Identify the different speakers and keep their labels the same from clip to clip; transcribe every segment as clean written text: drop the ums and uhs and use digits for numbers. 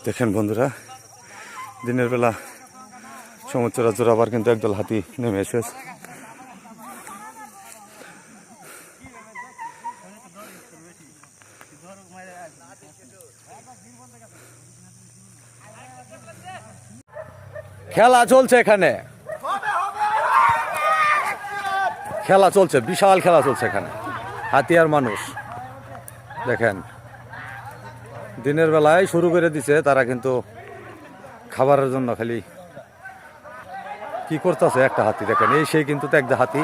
Speaker 1: দেখেন বন্ধুরা, দিনের বেলা সমুদ্র রাজ্যের আবার কিন্তু একদল হাতি নেমে এসেছে। খেলা চলছে, এখানে খেলা চলছে, বিশাল খেলা চলছে এখানে। হাতি আর মানুষ দেখেন, দিনের বেলায় শুরু করে দিছে তারা, কিন্তু খাবারের জন্য খালি কি করতেছে। একটা হাতি দেখেন, এই সেই কিন্তু একটা হাতি,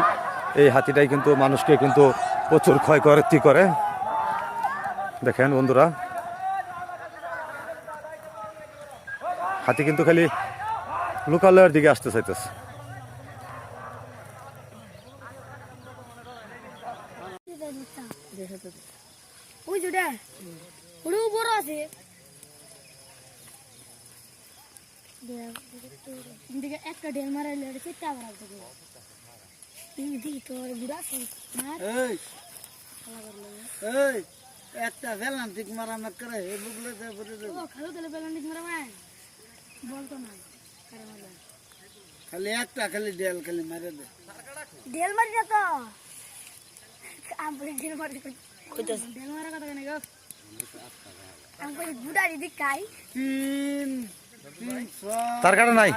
Speaker 1: এই হাতিটাই কিন্তু মানুষকে কিন্তু প্রচুর ক্ষয়ক্ষতি করে। দেখেন বন্ধুরা, হাতি কিন্তু খালি লোকালয়ের দিকে আসতে চাইতেছে।
Speaker 2: একটা ঢেল মারাইলে চিত্তা মারা একটা ভ্যালান্টিক মারামার করে বলতো না খালি একটা খালি ডেল খালি মারে দে ডেল মারি না তো আমি ডেল মারি ডেল মারা কথা কেন গো আমি গুড়ারি দিকাই
Speaker 1: তার কাটা নাই,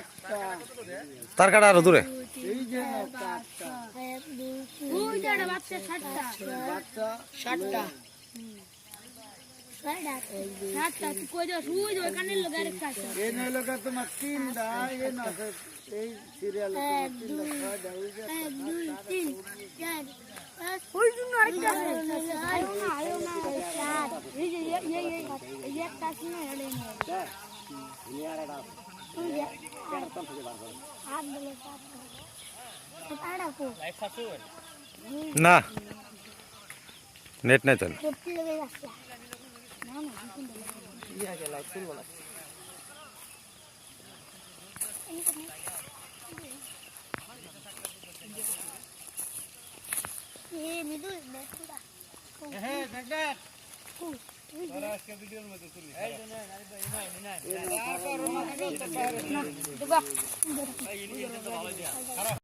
Speaker 1: তার কাটা আরো দূরে।
Speaker 2: এই যে কাটটা ওই যে বাচ্চা ষাটটা ষাটটা ষাটটা কই দাও ওই যে কানে লগা আরেকটা আছে এই নয় লগা তোমার তিন দা এই না এই সিরিয়ালে তোমার তিন দা ওই যে 1 2 3 4 ওই জন্য আরেকটা আছে আয়ো না চার এই যে এই একটা আছে না এলে না
Speaker 1: না নেট নাই তো
Speaker 2: ভিডিওর মধ্যে